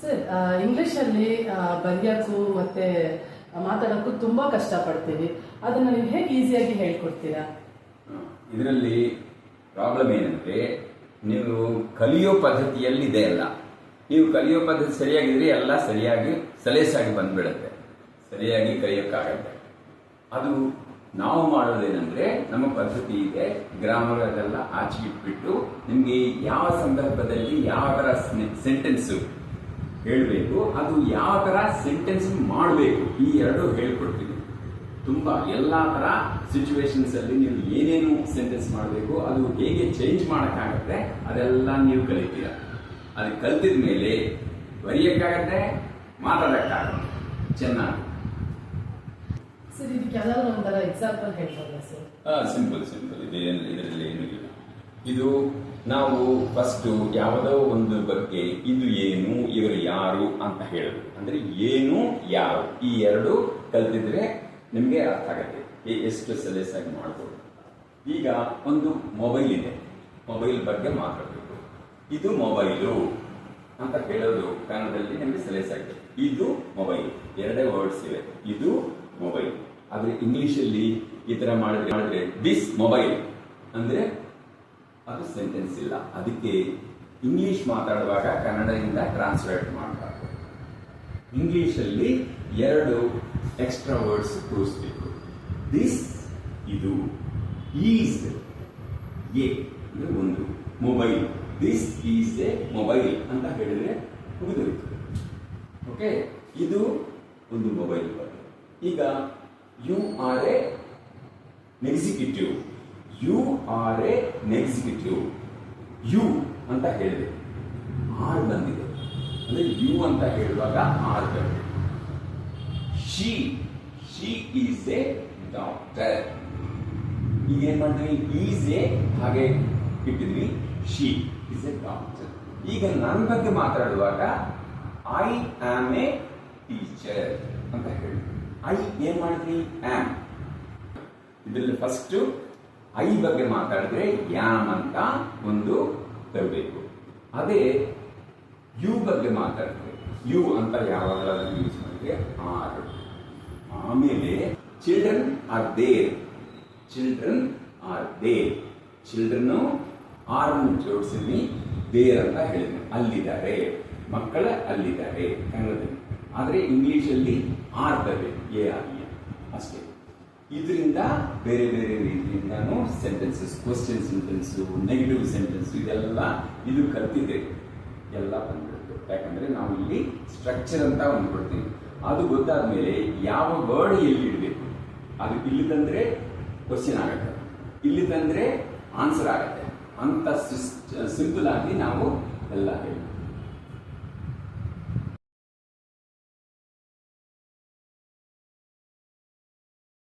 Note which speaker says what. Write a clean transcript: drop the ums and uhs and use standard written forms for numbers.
Speaker 1: Sir, ಇಂಗ್ಲಿಷಲ್ಲಿ ಬರೆಯೋಕ್ಕೂ ಮತ್ತೆ ಮಾತಾಡೋಕ್ಕೂ ತುಂಬಾ ಕಷ್ಟಪಡ್ತೀವಿ. ಅದನ್ನ ನೀವು ಹೇಗೆ ಈಸಿಯಾಗಿ ಹೇಳ್ಕೊಡ್ತೀರಾ?
Speaker 2: ಇದರಲ್ಲಿ ಪ್ರಾಬ್ಲಮ್ ಏನಂದ್ರೆ, ನೀವು ಕಲಿಯೋ ಪದ್ಧತಿಯಲ್ಲಿ ಇದೆ ಅಲ್ಲ. ನೀವು ಕಲಿಯೋ ಪದ್ಧತಿ ಸರಿಯಾಗಿದ್ರೆ ಎಲ್ಲ ಸರಿಯಾಗಿ ಸಲೀಸಾಗಿ ಬಂದ್ಬಿಡುತ್ತೆ, ಸರಿಯಾಗಿ ಕಲಿಯೋಕ್ಕಾಗತ್ತೆ. ಅದು ನಾವು ಮಾಡೋದೇನೆಂದ್ರೆ, ನಮ್ಮ ಪದ್ಧತಿ ಇದೆ, ಗ್ರಾಮರ್ ಅದೆಲ್ಲ ಆಚೆ ಇಟ್ಬಿಟ್ಟು ನಿಮ್ಗೆ ಯಾವ ಸಂದರ್ಭದಲ್ಲಿ ಯಾವ ತರ ಸೆಂಟೆನ್ಸ್ ಹೇಳಬೇಕು, ಅದು ಯಾವ ತರ ಸೆಂಟೆನ್ಸ್ ಮಾಡಬೇಕು, ಈ ಎರಡು ಹೇಳ್ಕೊಡ್ತೀವಿ. ತುಂಬಾ ಎಲ್ಲಾ ತರ ಸಿಚುವೇಶನ್ಸ್ ಅಲ್ಲಿ ನೀವು ಏನೇನು ಸೆಂಟೆನ್ಸ್ ಮಾಡಬೇಕು, ಅದು ಹೇಗೆ ಚೇಂಜ್ ಮಾಡಕ್ಕಾಗತ್ತೆ, ಅದೆಲ್ಲ ನೀವು ಕಲಿತೀರ. ಅದು ಕಲ್ತಿದ ಮೇಲೆ ಬರೆಯಕ್ಕಾಗತ್ತೆ, ಮಾತಾಡಕ್ಕಾಗತ್ತೆ ಚೆನ್ನಾಗಿ.
Speaker 1: ಸರ್, ಇದಕ್ಕೆ ಯಾವ್ದಾದ್ರು ಒಂಥರ ಎಕ್ಸಾಂಪಲ್ ಹೇಳ್ಬೋದಾ ಸರ್?
Speaker 2: ಸಿಂಪಲ್ ಇದರಲ್ಲಿ ಏನೂ ಇಲ್ಲ. ಇದು ನಾವು ಫಸ್ಟ್ ಯಾವುದೋ ಒಂದು ಬಗ್ಗೆ ಇದು ಏನು, ಇವರು ಯಾರು ಅಂತ ಹೇಳಬೇಕು. ಅಂದ್ರೆ ಏನು ಯಾರು ಈ ಎರಡು ಕಲ್ತಿದ್ರೆ ನಿಮ್ಗೆ ಅರ್ಥ ಆಗತ್ತೆ, ಎಷ್ಟು ಸಲೀಸಾಗಿ ಮಾಡ್ಬೋದು. ಈಗ ಒಂದು ಮೊಬೈಲ್ ಇದೆ, ಮೊಬೈಲ್ ಬಗ್ಗೆ ಮಾತಾಡಬೇಕು. ಇದು ಮೊಬೈಲು ಅಂತ ಹೇಳೋದು ಕನ್ನಡದಲ್ಲಿ ನಿಮಗೆ ಸಲೀಸಾಗಿದೆ. ಇದು ಮೊಬೈಲ್, ಎರಡೇ ವರ್ಡ್ಸ್ ಇವೆ, ಇದು ಮೊಬೈಲ್. ಆದ್ರೆ ಇಂಗ್ಲಿಷಲ್ಲಿ ಈ ತರ ಮಾಡಿದ್ರೆ ದಿಸ್ ಮೊಬೈಲ್ ಅಂದ್ರೆ ಅದು ಸೆಂಟೆನ್ಸ್ ಇಲ್ಲ. ಅದಕ್ಕೆ ಇಂಗ್ಲಿಷ್ ಮಾತಾಡುವಾಗ ಕನ್ನಡದಿಂದ ಟ್ರಾನ್ಸ್ಲೇಟ್ ಮಾಡಬಾರ್ದು. ಇಂಗ್ಲಿಷಲ್ಲಿ ಎರಡು ಎಕ್ಸ್ಟ್ರಾ ವರ್ಡ್ಸ್ ಕೂರಿಸ್ಬೇಕು. ದಿಸ್ ಇದು, ಈಸ್ ಎ ಅಂದ್ರೆ ಒಂದು, mobile this is a mobile ಅಂತ ಹೇಳಿದ್ರೆ ಮುಗಿದೋಯ್ತು. ಓಕೆ, ಇದು ಒಂದು ಮೊಬೈಲ್ ಬಗ್ಗೆ. ಈಗ you are a executive, you are a executive, you ಅಂತ ಹೇಳಿದೆ, ಆರ್ ಬಂದಿದೆ ಅಂದ್ರೆ ಯು ಅಂತ ಹೇಳುವಾಗ ಆರ್ ಬಂದಿದೆ. She is A doctor. ಈಗ ಏನ್ ಮಾಡಿದ್ವಿ, ಈಸ್ ಎ ಹಾಗೆ ಇಟ್ಟಿದ್ವಿ, ಶಿ ಈಸ್ ಎ ಡಾಕ್ಟರ್. ಈಗ ನನ್ನ ಬಗ್ಗೆ ಮಾತಾಡುವಾಗ ಐ ಆಮ್ ಎ ಟೀಚರ್ ಅಂತ ಹೇಳಿ, ಐ ಏನ್ ಮಾಡಿದ್ವಿ, ಆಮ್. ಇದರಲ್ಲಿ ಫಸ್ಟ್ ಐ ಬಗ್ಗೆ ಮಾತಾಡಿದ್ರೆ ಯಾಮ್ ಅಂತ ಒಂದು ತರಬೇಕು. ಅದೇ ಯು ಬಗ್ಗೆ ಮಾತಾಡಿದ್ರೆ ಯು ಅಂತ ಯಾವಾಗಲಾದ್ರೂ ಯೂಸ್ ಮಾಡಿದ್ರೆ ಆರ್. ಆಮೇಲೆ children are there, children are there, children are ಜೋಡಿಸಿದ್ವಿ, ದೇರ್ ಅಂತ ಹೇಳಿದ್ವಿ, ಅಲ್ಲಿದ್ದಾರೆ ಮಕ್ಕಳ, ಅಲ್ಲಿದ್ದಾರೆ ಕನ್ನಡದಲ್ಲಿ. ಆದ್ರೆ ಇಂಗ್ಲಿಷಲ್ಲಿ ಆರ್ ಬರಬೇಕು, ಎ ಆರ್ ಇ ಅಷ್ಟೇ. ಇದರಿಂದ ಬೇರೆ ಬೇರೆ ರೀತಿಯಿಂದಾನು sentences, question sentence, negative sentence, ಇದೆಲ್ಲ ಇದು ಕಲ್ತಿದೆ, ಎಲ್ಲ ಬಂದ್ಬಿಡುತ್ತೆ. ಯಾಕಂದ್ರೆ ನಾವು ಇಲ್ಲಿ ಸ್ಟ್ರಕ್ಚರ್ ಅಂತ ಒಂದು ಕೊಡ್ತೀವಿ. ಅದು ಗೊತ್ತಾದ್ಮೇಲೆ ಯಾವ ವರ್ಡ್ ಎಲ್ಲಿ ಇಡಬೇಕು, ಅದು ಇಲ್ಲಿ ತಂದ್ರೆ ಕ್ವಶನ್ ಆಗತ್ತೆ, ಇಲ್ಲಿ ತಂದ್ರೆ ಆನ್ಸರ್ ಆಗತ್ತೆ ಅಂತ ಸಿಂಪಲ್ ಆಗಿ ನಾವು ಎಲ್ಲ ಹೇಳ್ತೀವಿ.